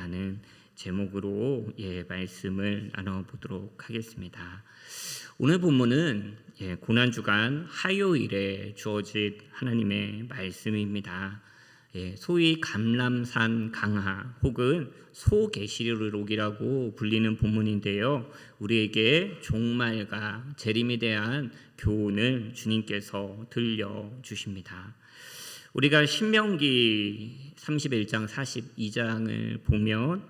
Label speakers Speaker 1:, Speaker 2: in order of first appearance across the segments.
Speaker 1: 라는 제목으로 말씀을 나눠보도록 하겠습니다. 오늘 본문은 고난주간 화요일에 주어진 하나님의 말씀입니다. 소위 감람산 강화 혹은 소계시록이라고 불리는 본문인데요, 우리에게 종말과 재림에 대한 교훈을 주님께서 들려주십니다. 우리가 신명기 31장 42장을 보면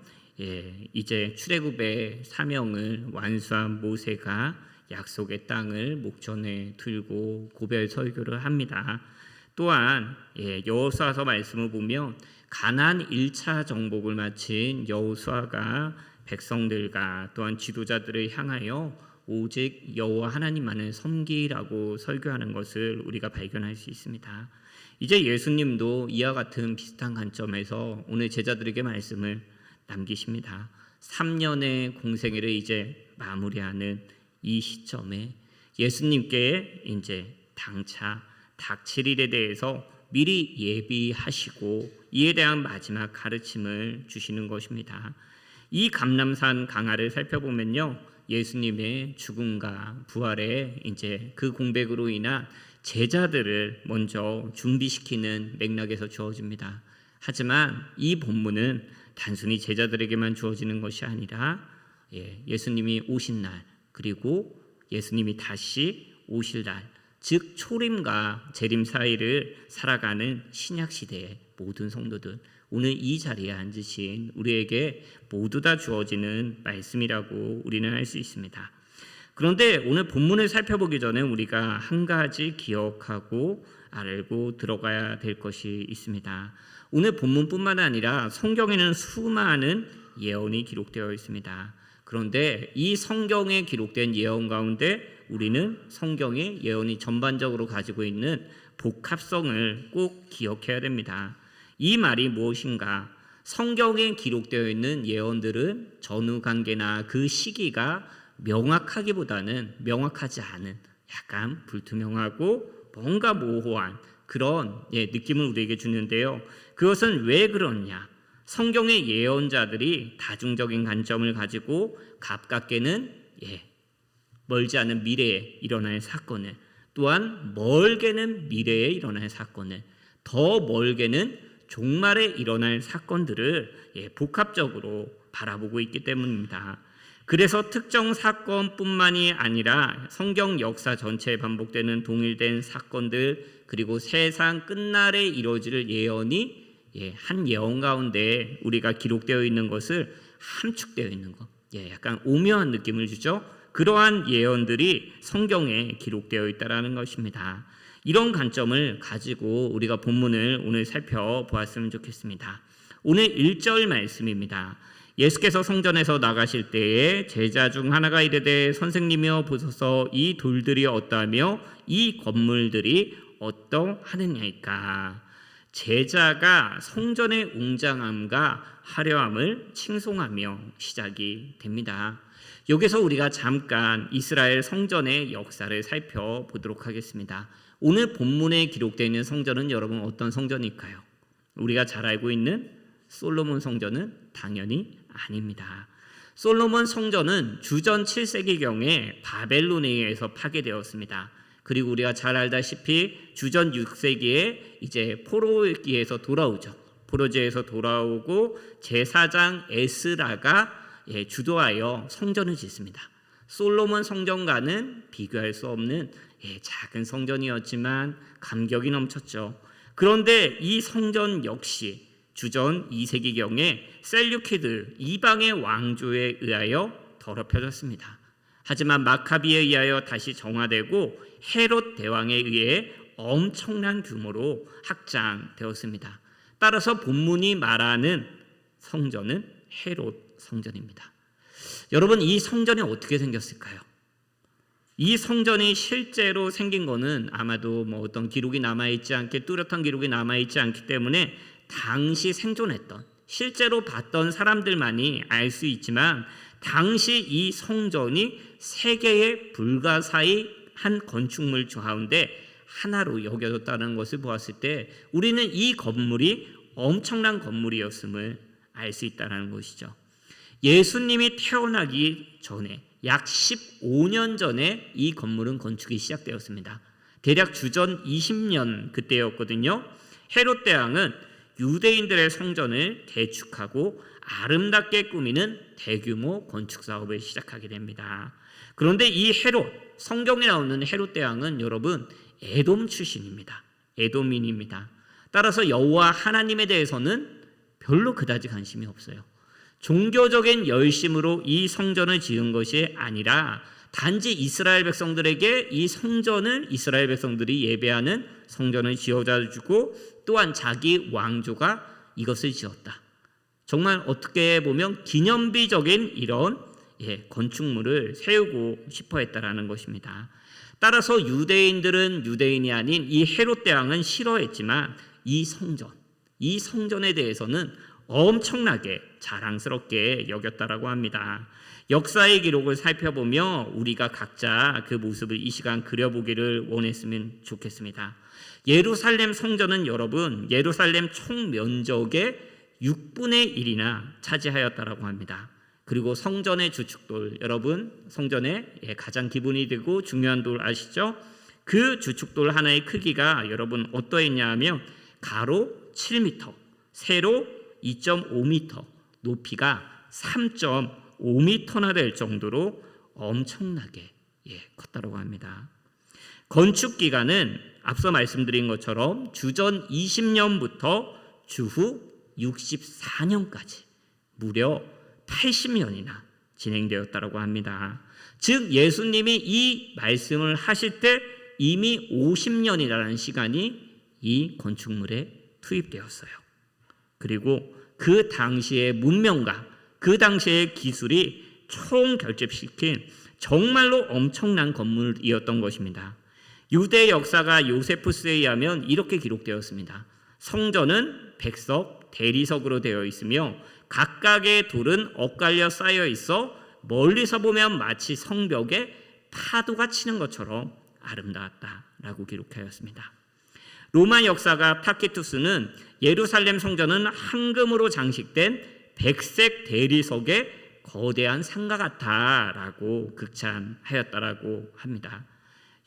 Speaker 1: 이제 출애굽의 사명을 완수한 모세가 약속의 땅을 목전에 들고 고별 설교를 합니다. 또한 여호수아서 말씀을 보면 가나안 1차 정복을 마친 여호수아가 백성들과 또한 지도자들을 향하여 오직 여호와 하나님만을 섬기라고 설교하는 것을 우리가 발견할 수 있습니다. 이제 예수님도 이와 같은 비슷한 관점에서 오늘 제자들에게 말씀을 남기십니다. 3년의 공생애를 이제 마무리하는 이 시점에 예수님께 이제 당차 닥칠 일에 대해서 미리 예비하시고 이에 대한 마지막 가르침을 주시는 것입니다. 이 감람산 강화를 살펴보면요, 예수님의 죽음과 부활의 이제 그 공백으로 인한 제자들을 먼저 준비시키는 맥락에서 주어집니다. 하지만 이 본문은 단순히 제자들에게만 주어지는 것이 아니라 예수님이 오신 날, 그리고 예수님이 다시 오실 날, 즉 초림과 재림 사이를 살아가는 신약 시대의 모든 성도들, 오늘 이 자리에 앉으신 우리에게 모두 다 주어지는 말씀이라고 우리는 할 수 있습니다. 그런데 오늘 본문을 살펴보기 전에 우리가 한 가지 기억하고 알고 들어가야 될 것이 있습니다. 오늘 본문뿐만 아니라 성경에는 수많은 예언이 기록되어 있습니다. 그런데 이 성경에 기록된 예언 가운데 우리는 성경의 예언이 전반적으로 가지고 있는 복합성을 꼭 기억해야 됩니다. 이 말이 무엇인가? 성경에 기록되어 있는 예언들은 전후 관계나 그 시기가 명확하기보다는 명확하지 않은 약간 불투명하고 뭔가 모호한 그런 느낌을 우리에게 주는데요. 그것은 왜 그러냐? 성경의 예언자들이 다중적인 관점을 가지고 가깝게는 멀지 않은 미래에 일어날 사건을, 또한 멀게는 미래에 일어날 사건을, 더 멀게는 종말에 일어날 사건들을 복합적으로 바라보고 있기 때문입니다. 그래서 특정 사건뿐만이 아니라 성경 역사 전체에 반복되는 동일된 사건들, 그리고 세상 끝날에 이루어질 예언이 한 예언 가운데 우리가 기록되어 있는 것을 함축되어 있는 것, 약간 오묘한 느낌을 주죠. 그러한 예언들이 성경에 기록되어 있다는 것입니다. 이런 관점을 가지고 우리가 본문을 오늘 살펴보았으면 좋겠습니다. 오늘 1절 말씀입니다. 예수께서 성전에서 나가실 때에 제자 중 하나가 이르되 선생님이여 보소서 이 돌들이 어떠하며 이 건물들이 어떠하느냐이까. 제자가 성전의 웅장함과 화려함을 칭송하며 시작이 됩니다. 여기서 우리가 잠깐 이스라엘 성전의 역사를 살펴보도록 하겠습니다. 오늘 본문에 기록되어 있는 성전은 여러분 어떤 성전일까요? 우리가 잘 알고 있는 솔로몬 성전은 당연히 아닙니다. 솔로몬 성전은 주전 7세기경에 바벨론에 의해서 파괴되었습니다. 그리고 우리가 잘 알다시피 주전 6세기에 이제 포로기에서 돌아오죠. 포로제에서 돌아오고 제사장 에스라가 주도하여 성전을 짓습니다. 솔로몬 성전과는 비교할 수 없는 작은 성전이었지만 감격이 넘쳤죠. 그런데 이 성전 역시 주전 2세기경에 셀류키드 이방의 왕조에 의하여 더럽혀졌습니다. 하지만 마카비에 의하여 다시 정화되고 헤롯 대왕에 의해 엄청난 규모로 확장되었습니다. 따라서 본문이 말하는 성전은 헤롯 성전입니다. 여러분, 이 성전이 어떻게 생겼을까요? 이 성전이 실제로 생긴 거는 아마도 어떤 기록이 남아있지 않게, 뚜렷한 기록이 남아있지 않기 때문에 당시 생존했던, 실제로 봤던 사람들만이 알 수 있지만, 당시 이 성전이 세계의 불가사의한 건축물 가운데 하나로 여겨졌다는 것을 보았을 때 우리는 이 건물이 엄청난 건물이었음을 알 수 있다는 것이죠. 예수님이 태어나기 전에 약 15년 전에 이 건물은 건축이 시작되었습니다. 대략 주전 20년 그때였거든요. 헤롯 대왕은 유대인들의 성전을 개축하고 아름답게 꾸미는 대규모 건축 사업을 시작하게 됩니다. 그런데 이 헤롯, 성경에 나오는 헤롯 대왕은 여러분 에돔 출신입니다. 에돔인입니다. 따라서 여호와 하나님에 대해서는 별로 그다지 관심이 없어요. 종교적인 열심으로 이 성전을 지은 것이 아니라 단지 이스라엘 백성들에게 이 성전을 이스라엘 백성들이 예배하는 성전을 지어다 주고 또한 자기 왕조가 이것을 지었다. 정말 어떻게 보면 기념비적인 이런 건축물을 세우고 싶어 했다라는 것입니다. 따라서 유대인들은 유대인이 아닌 이 헤롯 대왕은 싫어했지만 이 성전에 대해서는 엄청나게 자랑스럽게 여겼다라고 합니다. 역사의 기록을 살펴보며 우리가 각자 그 모습을 이 시간 그려보기를 원했으면 좋겠습니다. 예루살렘 성전은 여러분 예루살렘 총 면적의 6분의 1이나 차지하였다라고 합니다. 그리고 성전의 주축돌, 여러분 성전의 가장 기본이 되고 중요한 돌 아시죠? 그 주축돌 하나의 크기가 여러분 어떠했냐 하면 가로 7m, 세로 2.5m, 높이가 3.5m나 될 정도로 엄청나게 컸다고 합니다. 건축 기간은 앞서 말씀드린 것처럼 주전 20년부터 주후 64년까지 무려 80년이나 진행되었다고 합니다. 즉 예수님이 이 말씀을 하실 때 이미 50년이라는 시간이 이 건축물에 투입되었어요. 그리고 그 당시의 문명과 그 당시의 기술이 총결집시킨 정말로 엄청난 건물이었던 것입니다. 유대 역사가 요세푸스에 의하면 이렇게 기록되었습니다. 성전은 백석, 대리석으로 되어 있으며 각각의 돌은 엇갈려 쌓여 있어 멀리서 보면 마치 성벽에 파도가 치는 것처럼 아름다웠다라고 기록하였습니다. 로마 역사가 타키투스는 예루살렘 성전은 황금으로 장식된 백색 대리석의 거대한 상가 같다라고 극찬하였다라고 합니다.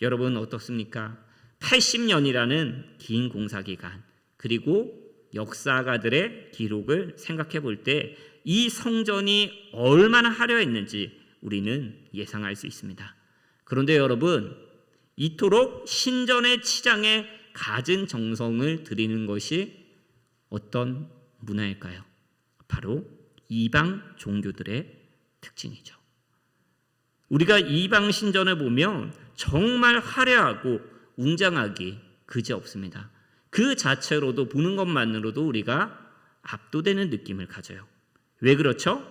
Speaker 1: 여러분 어떻습니까? 80년이라는 긴 공사기간 그리고 역사가들의 기록을 생각해 볼 때 이 성전이 얼마나 화려했는지 우리는 예상할 수 있습니다. 그런데 여러분 이토록 신전의 치장에 갖은 정성을 드리는 것이 어떤 문화일까요? 바로 이방 종교들의 특징이죠. 우리가 이방 신전을 보면 정말 화려하고 웅장하기 그지없습니다. 그 자체로도 보는 것만으로도 우리가 압도되는 느낌을 가져요. 왜 그렇죠?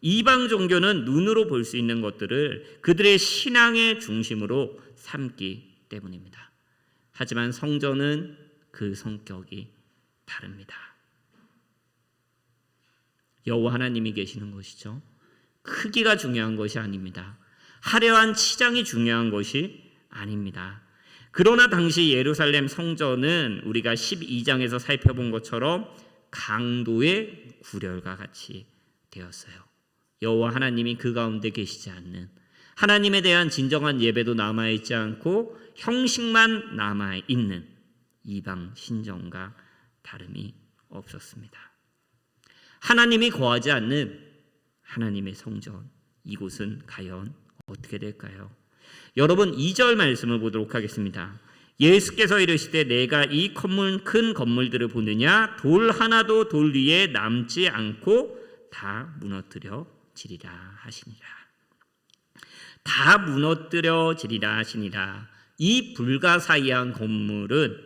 Speaker 1: 이방 종교는 눈으로 볼 수 있는 것들을 그들의 신앙의 중심으로 삼기 때문입니다. 하지만 성전은 그 성격이 다릅니다. 여호와 하나님이 계시는 것이죠. 크기가 중요한 것이 아닙니다. 화려한 치장이 중요한 것이 아닙니다. 그러나 당시 예루살렘 성전은 우리가 12장에서 살펴본 것처럼 강도의 구렬과 같이 되었어요. 여호와 하나님이 그 가운데 계시지 않는 하나님에 대한 진정한 예배도 남아있지 않고 형식만 남아있는 이방 신전과 다름이 없었습니다. 하나님이 거하지 않는 하나님의 성전, 이곳은 과연 어떻게 될까요? 여러분 2절 말씀을 보도록 하겠습니다. 예수께서 이르시되 내가 이 큰 건물들을 보느냐 돌 하나도 돌 위에 남지 않고 다 무너뜨려지리라 하시니라. 다 무너뜨려지리라 하시니라. 이 불가사의한 건물은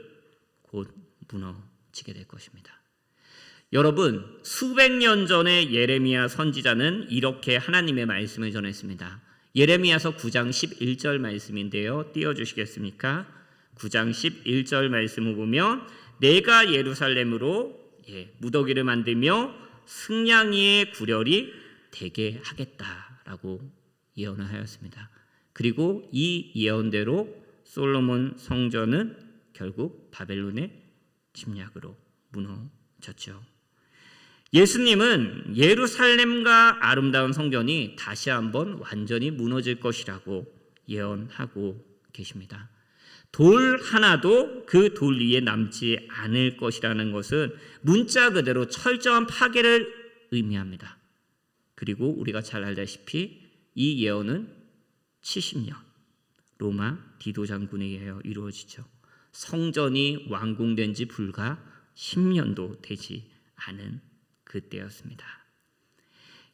Speaker 1: 곧 무너지게 될 것입니다. 여러분 수백 년 전에 예레미야 선지자는 이렇게 하나님의 말씀을 전했습니다. 예레미야서 9장 11절 말씀인데요. 띄워주시겠습니까? 9장 11절 말씀을 보면 내가 예루살렘으로 무더기를 만들며 승냥이의 구렬이 되게 하겠다라고 예언을 하였습니다. 그리고 이 예언대로 솔로몬 성전은 결국 바벨론의 침략으로 무너졌죠. 예수님은 예루살렘과 아름다운 성전이 다시 한번 완전히 무너질 것이라고 예언하고 계십니다. 돌 하나도 그 돌 위에 남지 않을 것이라는 것은 문자 그대로 철저한 파괴를 의미합니다. 그리고 우리가 잘 알다시피 이 예언은 70년 로마 디도 장군에 의하여 이루어지죠. 성전이 완공된 지 불과 10년도 되지 않은 그때였습니다.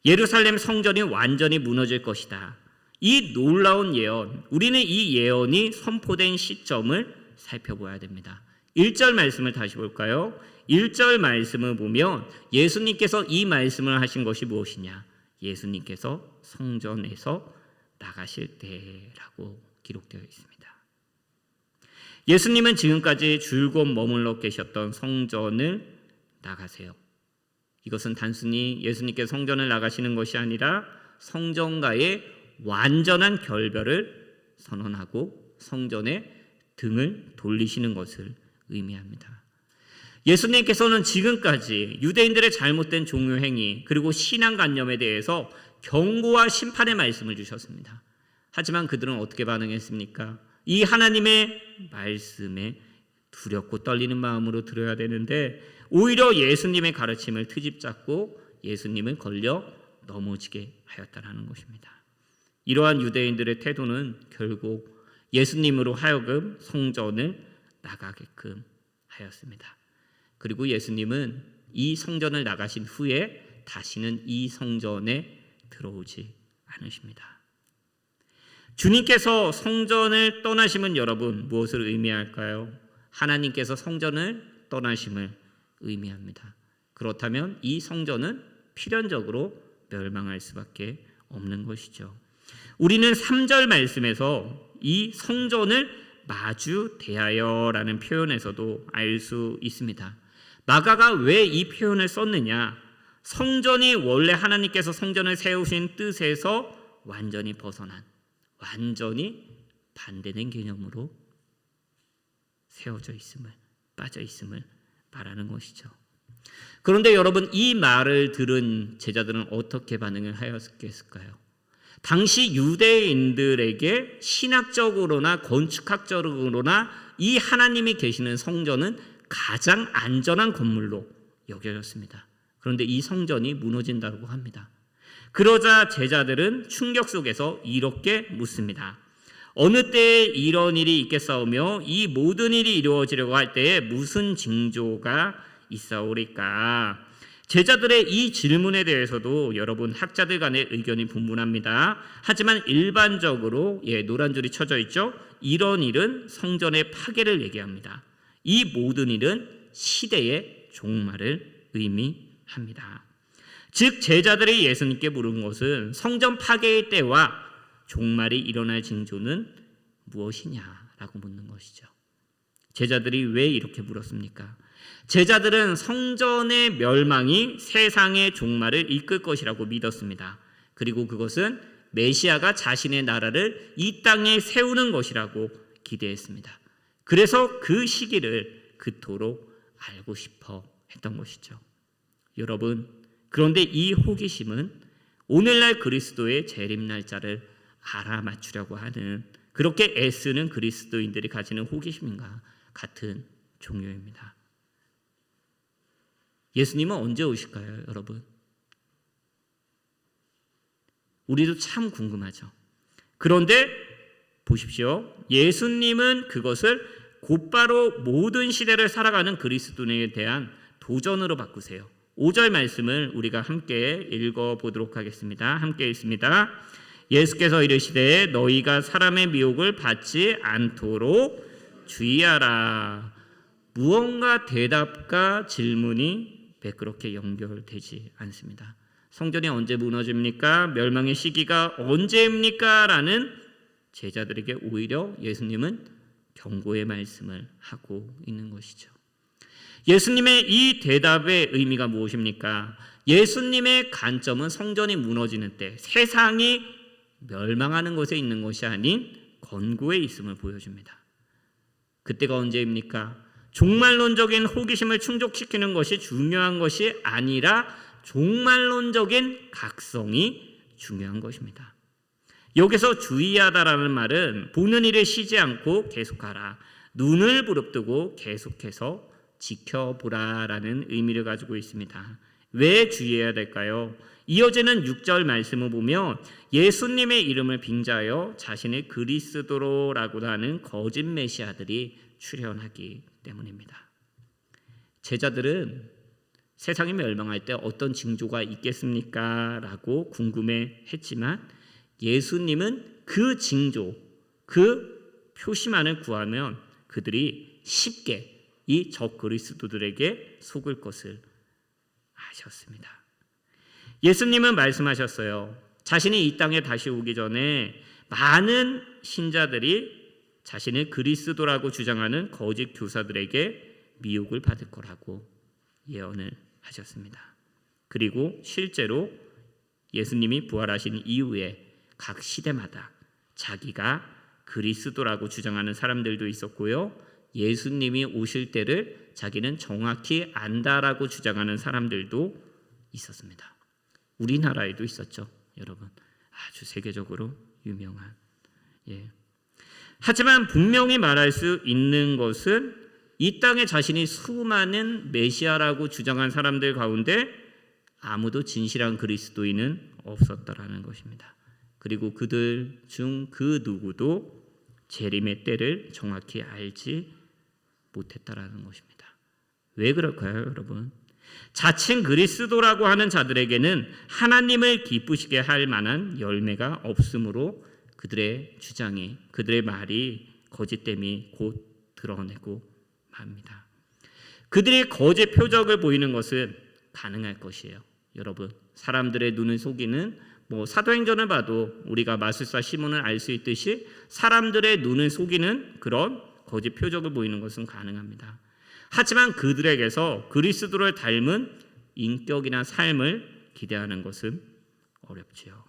Speaker 1: 예루살렘 성전이 완전히 무너질 것이다. 이 놀라운 예언, 우리는 이 예언이 선포된 시점을 살펴봐야 됩니다. 1절 말씀을 다시 볼까요? 1절 말씀을 보면 예수님께서 이 말씀을 하신 것이 무엇이냐? 예수님께서 성전에서 나가실 때라고 기록되어 있습니다. 예수님은 지금까지 줄곧 머물러 계셨던 성전을 나가세요. 이것은 단순히 예수님께서 성전을 나가시는 것이 아니라 성전과의 완전한 결별을 선언하고 성전에 등을 돌리시는 것을 의미합니다. 예수님께서는 지금까지 유대인들의 잘못된 종교 행위 그리고 신앙관념에 대해서 경고와 심판의 말씀을 주셨습니다. 하지만 그들은 어떻게 반응했습니까? 이 하나님의 말씀에 두렵고 떨리는 마음으로 들어야 되는데 오히려 예수님의 가르침을 트집잡고 예수님을 걸려 넘어지게 하였다는 것입니다. 이러한 유대인들의 태도는 결국 예수님으로 하여금 성전을 나가게끔 하였습니다. 그리고 예수님은 이 성전을 나가신 후에 다시는 이 성전에 들어오지 않으십니다. 주님께서 성전을 떠나심은 여러분 무엇을 의미할까요? 하나님께서 성전을 떠나심을 의미합니다. 그렇다면 이 성전은 필연적으로 멸망할 수밖에 없는 것이죠. 우리는 3절 말씀에서 이 성전을 마주 대하여라는 표현에서도 알 수 있습니다. 마가가 왜 이 표현을 썼느냐? 성전이 원래 하나님께서 성전을 세우신 뜻에서 완전히 벗어난, 완전히 반대된 개념으로 세워져 있음을, 빠져 있음을 말하는 것이죠. 그런데 여러분, 이 말을 들은 제자들은 어떻게 반응을 하였겠을까요? 당시 유대인들에게 신학적으로나 건축학적으로나 이 하나님이 계시는 성전은 가장 안전한 건물로 여겨졌습니다. 그런데 이 성전이 무너진다고 합니다. 그러자 제자들은 충격 속에서 이렇게 묻습니다. 어느 때에 이런 일이 있겠사오며 이 모든 일이 이루어지려고 할 때에 무슨 징조가 있사오리까? 제자들의 이 질문에 대해서도 여러분 학자들 간의 의견이 분분합니다. 하지만 일반적으로 노란 줄이 쳐져 있죠. 이런 일은 성전의 파괴를 얘기합니다. 이 모든 일은 시대의 종말을 의미합니다. 즉 제자들이 예수님께 물은 것은 성전 파괴의 때와 종말이 일어날 징조는 무엇이냐라고 묻는 것이죠. 제자들이 왜 이렇게 물었습니까? 제자들은 성전의 멸망이 세상의 종말을 이끌 것이라고 믿었습니다. 그리고 그것은 메시아가 자신의 나라를 이 땅에 세우는 것이라고 기대했습니다. 그래서 그 시기를 그토록 알고 싶어 했던 것이죠. 여러분, 그런데 이 호기심은 오늘날 그리스도의 재림 날짜를 알아맞추려고 하는, 그렇게 애쓰는 그리스도인들이 가지는 호기심과 같은 종류입니다. 예수님은 언제 오실까요, 여러분? 우리도 참 궁금하죠. 그런데 보십시오. 예수님은 그것을 곧바로 모든 시대를 살아가는 그리스도인에 대한 도전으로 바꾸세요. 5절 말씀을 우리가 함께 읽어보도록 하겠습니다. 함께 읽습니다. 예수께서 이르시되 너희가 사람의 미혹을 받지 않도록 주의하라. 무언가 대답과 질문이 매끄럽게 연결되지 않습니다. 성전이 언제 무너집니까? 멸망의 시기가 언제입니까? 라는 제자들에게 오히려 예수님은 경고의 말씀을 하고 있는 것이죠. 예수님의 이 대답의 의미가 무엇입니까? 예수님의 관점은 성전이 무너지는 때 세상이 멸망하는 곳에 있는 것이 아닌 건고에 있음을 보여줍니다. 그때가 언제입니까? 종말론적인 호기심을 충족시키는 것이 중요한 것이 아니라 종말론적인 각성이 중요한 것입니다. 여기서 주의하다라는 말은 보는 일에 쉬지 않고 계속하라, 눈을 부릅뜨고 계속해서 지켜보라라는 의미를 가지고 있습니다. 왜 주의해야 될까요? 이어지는 6절 말씀을 보면 예수님의 이름을 빙자하여 자신의 그리스도라고 하는 거짓 메시아들이 출현하기 때문입니다. 제자들은 세상이 멸망할 때 어떤 징조가 있겠습니까? 라고 궁금해했지만 예수님은 그 징조, 그 표시만을 구하면 그들이 쉽게 이 적 그리스도들에게 속을 것을 아셨습니다. 예수님은 말씀하셨어요. 자신이 이 땅에 다시 오기 전에 많은 신자들이 자신을 그리스도라고 주장하는 거짓 교사들에게 미혹을 받을 거라고 예언을 하셨습니다. 그리고 실제로 예수님이 부활하신 이후에 각 시대마다 자기가 그리스도라고 주장하는 사람들도 있었고요. 예수님이 오실 때를 자기는 정확히 안다라고 주장하는 사람들도 있었습니다. 우리나라에도 있었죠, 여러분. 아주 세계적으로 유명한. 하지만 분명히 말할 수 있는 것은 이 땅에 자신이 수많은 메시아라고 주장한 사람들 가운데 아무도 진실한 그리스도인은 없었다라는 것입니다. 그리고 그들 중 그 누구도 재림의 때를 정확히 알지 못했다라는 것입니다. 왜 그럴까요, 여러분? 자칭 그리스도라고 하는 자들에게는 하나님을 기쁘시게 할 만한 열매가 없으므로 그들의 주장이, 그들의 말이 거짓됨이 곧 드러내고 맙니다. 그들이 거짓 표적을 보이는 것은 가능할 것이에요. 여러분, 사람들의 눈을 속이는 사도행전을 봐도 우리가 마술사 시몬을 알 수 있듯이 사람들의 눈을 속이는 그런 거짓 표적을 보이는 것은 가능합니다. 하지만 그들에게서 그리스도를 닮은 인격이나 삶을 기대하는 것은 어렵지요.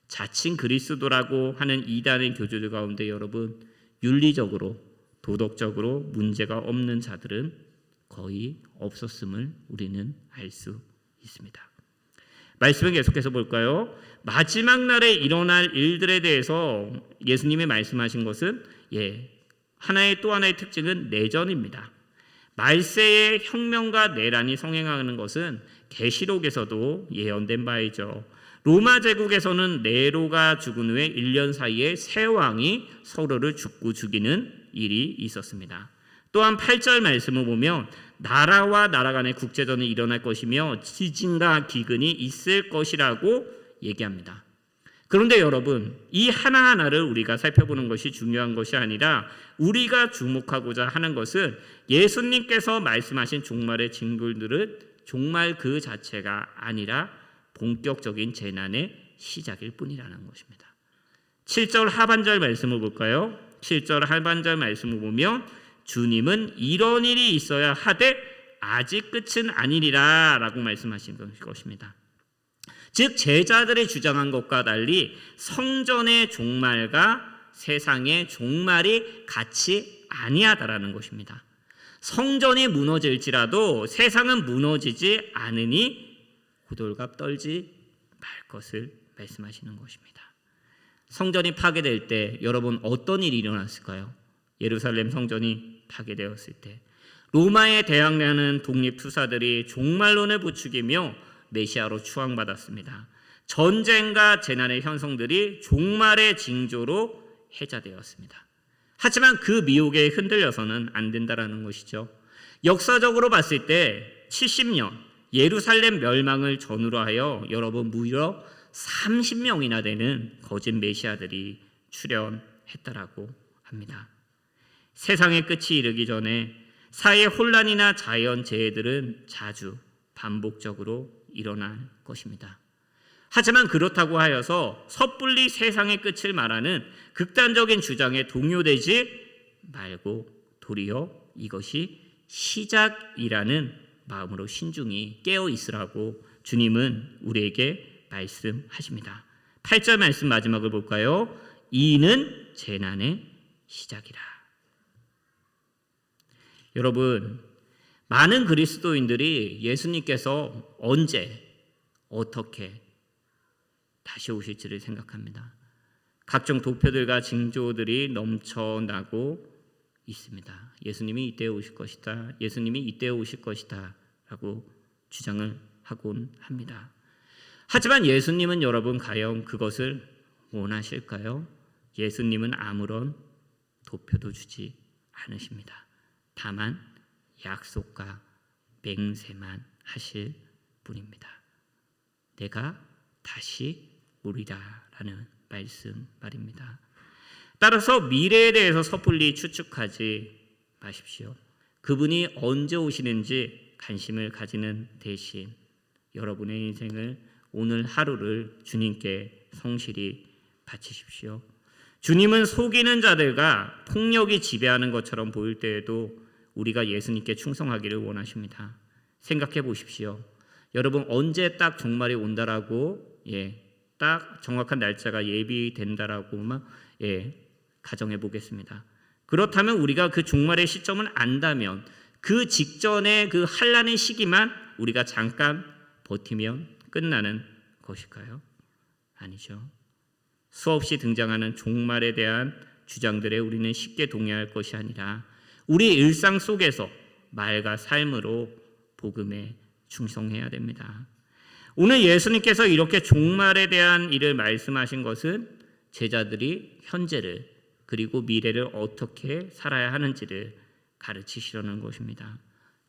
Speaker 1: 자칭 그리스도라고 하는 이단의 교주들 가운데 여러분, 윤리적으로 도덕적으로 문제가 없는 자들은 거의 없었음을 우리는 알 수 있습니다. 말씀을 계속해서 볼까요? 마지막 날에 일어날 일들에 대해서 예수님이 말씀하신 것은 하나의 또 하나의 특징은 내전입니다. 말세의 혁명과 내란이 성행하는 것은 계시록에서도 예언된 바이죠. 로마 제국에서는 네로가 죽은 후에 1년 사이에 세 왕이 서로를 죽고 죽이는 일이 있었습니다. 또한 8절 말씀을 보면 나라와 나라 간의 국제전이 일어날 것이며 지진과 기근이 있을 것이라고 얘기합니다. 그런데 여러분, 이 하나하나를 우리가 살펴보는 것이 중요한 것이 아니라 우리가 주목하고자 하는 것은 예수님께서 말씀하신 종말의 징조들은 종말 그 자체가 아니라 본격적인 재난의 시작일 뿐이라는 것입니다. 7절 하반절 말씀을 볼까요? 7절 하반절 말씀을 보면 주님은 이런 일이 있어야 하되 아직 끝은 아니리라 라고 말씀하신 것입니다. 즉 제자들이 주장한 것과 달리 성전의 종말과 세상의 종말이 같이 아니하다라는 것입니다. 성전이 무너질지라도 세상은 무너지지 않으니 호들갑 떨지 말 것을 말씀하시는 것입니다. 성전이 파괴될 때 여러분 어떤 일이 일어났을까요? 예루살렘 성전이 파괴되었을 때 로마에 대항하는 독립투사들이 종말론을 부추기며 메시아로 추앙받았습니다. 전쟁과 재난의 현상들이 종말의 징조로 해자되었습니다. 하지만 그 미혹에 흔들려서는 안 된다라는 것이죠. 역사적으로 봤을 때 70년 예루살렘 멸망을 전후로 하여 여러분 무려 30명이나 되는 거짓 메시아들이 출현했다라고 합니다. 세상의 끝이 이르기 전에 사회 혼란이나 자연재해들은 자주 반복적으로 일어날 것입니다. 하지만 그렇다고 하여서 섣불리 세상의 끝을 말하는 극단적인 주장에 동요되지 말고 도리어 이것이 시작이라는 마음으로 신중히 깨어 있으라고 주님은 우리에게 말씀하십니다. 8절 말씀 마지막을 볼까요? 이는 재난의 시작이라. 여러분, 많은 그리스도인들이 예수님께서 언제 어떻게 다시 오실지를 생각합니다. 각종 도표들과 징조들이 넘쳐나고 있습니다. 예수님이 이때에 오실 것이다. 예수님이 이때에 오실 것이다. 라고 주장을 하곤 합니다. 하지만 예수님은 여러분 과연 그것을 원하실까요? 예수님은 아무런 도표도 주지 않으십니다. 다만 약속과 맹세만 하실 뿐입니다. 내가 다시 오리라라는 말입니다. 따라서 미래에 대해서 섣불리 추측하지 마십시오. 그분이 언제 오시는지 관심을 가지는 대신 여러분의 인생을 오늘 하루를 주님께 성실히 바치십시오. 주님은 속이는 자들과 폭력이 지배하는 것처럼 보일 때에도 우리가 예수님께 충성하기를 원하십니다. 생각해 보십시오. 여러분 언제 딱 종말이 온다라고 딱 정확한 날짜가 예비된다라고만 가정해 보겠습니다. 그렇다면 우리가 그 종말의 시점을 안다면 그 직전의 그 환난의 시기만 우리가 잠깐 버티면 끝나는 것일까요? 아니죠. 수없이 등장하는 종말에 대한 주장들에 우리는 쉽게 동의할 것이 아니라 우리 일상 속에서 말과 삶으로 복음에 충성해야 됩니다. 오늘 예수님께서 이렇게 종말에 대한 일을 말씀하신 것은 제자들이 현재를 그리고 미래를 어떻게 살아야 하는지를 가르치시려는 것입니다.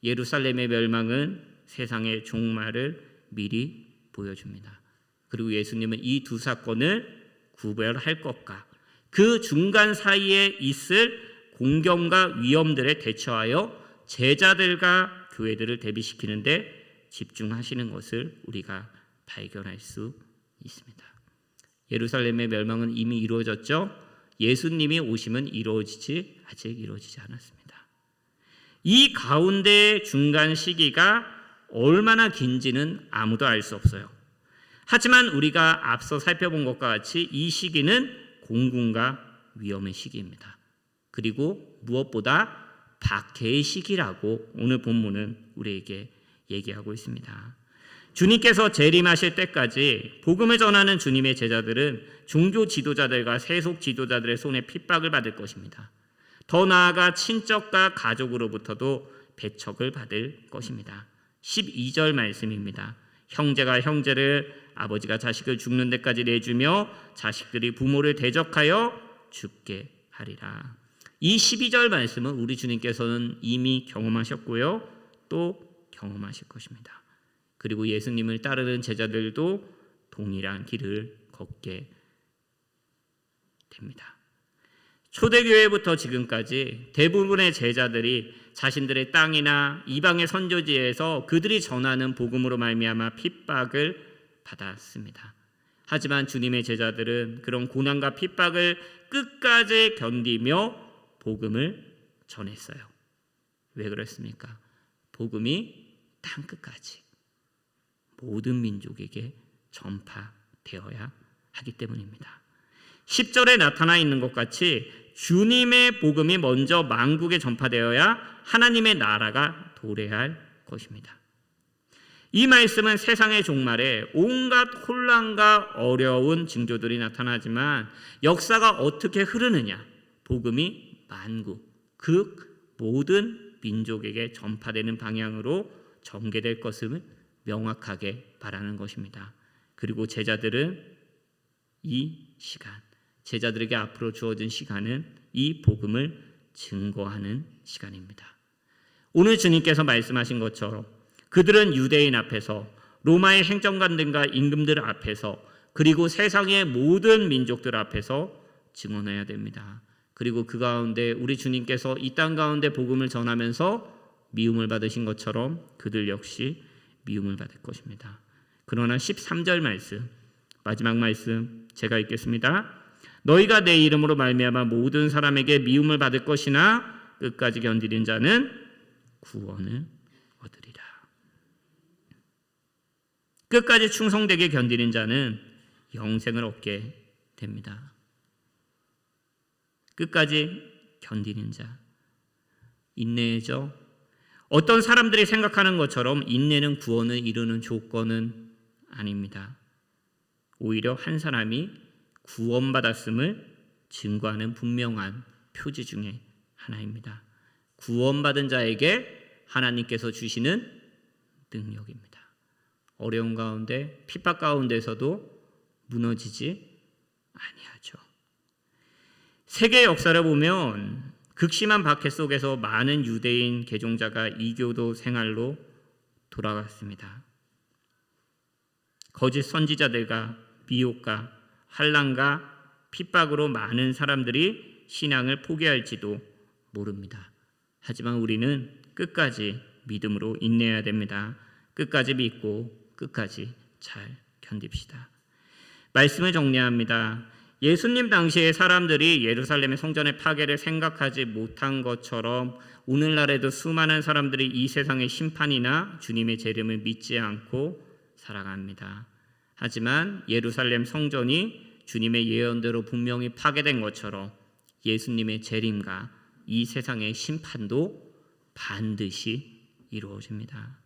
Speaker 1: 예루살렘의 멸망은 세상의 종말을 미리 보여줍니다. 그리고 예수님은 이 두 사건을 구별할 것과 그 중간 사이에 있을 공경과 위험들에 대처하여 제자들과 교회들을 대비시키는데 집중하시는 것을 우리가 발견할 수 있습니다. 예루살렘의 멸망은 이미 이루어졌죠. 예수님이 오심은 아직 이루어지지 않았습니다. 이 가운데 중간 시기가 얼마나 긴지는 아무도 알 수 없어요. 하지만 우리가 앞서 살펴본 것과 같이 이 시기는 공군과 위험의 시기입니다. 그리고 무엇보다 박해의 시기라고 오늘 본문은 우리에게 얘기하고 있습니다. 주님께서 재림하실 때까지 복음을 전하는 주님의 제자들은 종교 지도자들과 세속 지도자들의 손에 핍박을 받을 것입니다. 더 나아가 친척과 가족으로부터도 배척을 받을 것입니다. 12절 말씀입니다. 형제가 형제를 아버지가 자식을 죽는 데까지 내주며 자식들이 부모를 대적하여 죽게 하리라. 이 12절 말씀은 우리 주님께서는 이미 경험하셨고요. 또 경험하실 것입니다. 그리고 예수님을 따르는 제자들도 동일한 길을 걷게 됩니다. 초대교회부터 지금까지 대부분의 제자들이 자신들의 땅이나 이방의 선교지에서 그들이 전하는 복음으로 말미암아 핍박을 받았습니다. 하지만 주님의 제자들은 그런 고난과 핍박을 끝까지 견디며 복음을 전했어요. 왜 그랬습니까? 복음이 땅끝까지 모든 민족에게 전파되어야 하기 때문입니다. 10절에 나타나 있는 것 같이 주님의 복음이 먼저 만국에 전파되어야 하나님의 나라가 도래할 것입니다. 이 말씀은 세상의 종말에 온갖 혼란과 어려운 징조들이 나타나지만 역사가 어떻게 흐르느냐, 복음이 만국, 그 모든 민족에게 전파되는 방향으로 전개될 것을 명확하게 말하는 것입니다. 그리고 제자들은 이 시간, 제자들에게 앞으로 주어진 시간은 이 복음을 증거하는 시간입니다. 오늘 주님께서 말씀하신 것처럼 그들은 유대인 앞에서, 로마의 행정관들과 임금들 앞에서, 그리고 세상의 모든 민족들 앞에서 증언해야 됩니다. 그리고 그 가운데 우리 주님께서 이 땅 가운데 복음을 전하면서 미움을 받으신 것처럼 그들 역시 미움을 받을 것입니다. 그러나 13절 말씀, 마지막 말씀 제가 읽겠습니다. 너희가 내 이름으로 말미암아 모든 사람에게 미움을 받을 것이나 끝까지 견디는 자는 구원을 얻으리라. 끝까지 충성되게 견디는 자는 영생을 얻게 됩니다. 끝까지 견디는 자, 인내죠. 어떤 사람들이 생각하는 것처럼 인내는 구원을 이루는 조건은 아닙니다. 오히려 한 사람이 구원받았음을 증거하는 분명한 표지 중에 하나입니다. 구원받은 자에게 하나님께서 주시는 능력입니다. 어려운 가운데 핍박 가운데서도 무너지지 아니하죠. 세계 역사를 보면 극심한 박해 속에서 많은 유대인 개종자가 이교도 생활로 돌아갔습니다. 거짓 선지자들과 미혹과 환난과 핍박으로 많은 사람들이 신앙을 포기할지도 모릅니다. 하지만 우리는 끝까지 믿음으로 인내해야 됩니다. 끝까지 믿고 끝까지 잘 견딥시다. 말씀을 정리합니다. 예수님 당시에 사람들이 예루살렘의 성전의 파괴를 생각하지 못한 것처럼 오늘날에도 수많은 사람들이 이 세상의 심판이나 주님의 재림을 믿지 않고 살아갑니다. 하지만 예루살렘 성전이 주님의 예언대로 분명히 파괴된 것처럼 예수님의 재림과 이 세상의 심판도 반드시 이루어집니다.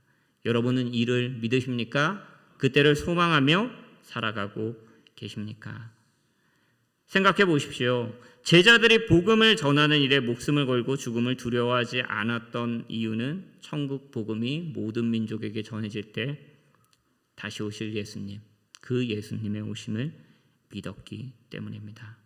Speaker 1: 여러분은 이를 믿으십니까? 그때를 소망하며 살아가고 계십니까? 생각해 보십시오. 제자들이 복음을 전하는 일에 목숨을 걸고 죽음을 두려워하지 않았던 이유는 천국 복음이 모든 민족에게 전해질 때 다시 오실 예수님, 그 예수님의 오심을 믿었기 때문입니다.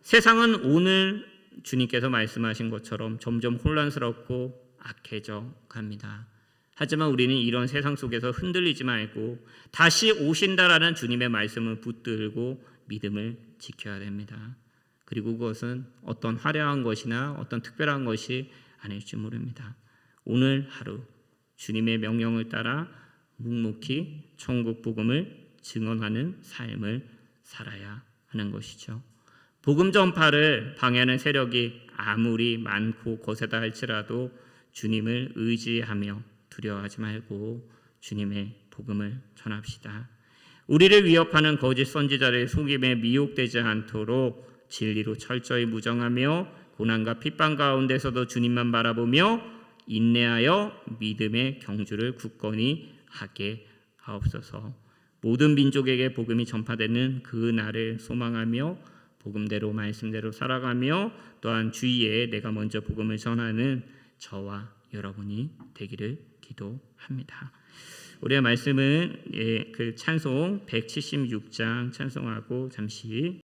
Speaker 1: 세상은 오늘 주님께서 말씀하신 것처럼 점점 혼란스럽고 악해져 갑니다. 하지만 우리는 이런 세상 속에서 흔들리지 말고 다시 오신다라는 주님의 말씀을 붙들고 믿음을 지켜야 됩니다. 그리고 그것은 어떤 화려한 것이나 어떤 특별한 것이 아닐지 모릅니다. 오늘 하루 주님의 명령을 따라 묵묵히 천국 복음을 증언하는 삶을 살아야 하는 것이죠. 복음 전파를 방해하는 세력이 아무리 많고 거세다 할지라도 주님을 의지하며 두려워하지 말고 주님의 복음을 전합시다. 우리를 위협하는 거짓 선지자의 속임에 미혹되지 않도록 진리로 철저히 무정하며 고난과 핍박 가운데서도 주님만 바라보며 인내하여 믿음의 경주를 굳건히 하게 하옵소서. 모든 민족에게 복음이 전파되는 그 날을 소망하며 복음대로 말씀대로 살아가며 또한 주위에 내가 먼저 복음을 전하는 저와 여러분이 되기를 기도합니다. 우리의 말씀은 그 찬송 176장 찬송하고 잠시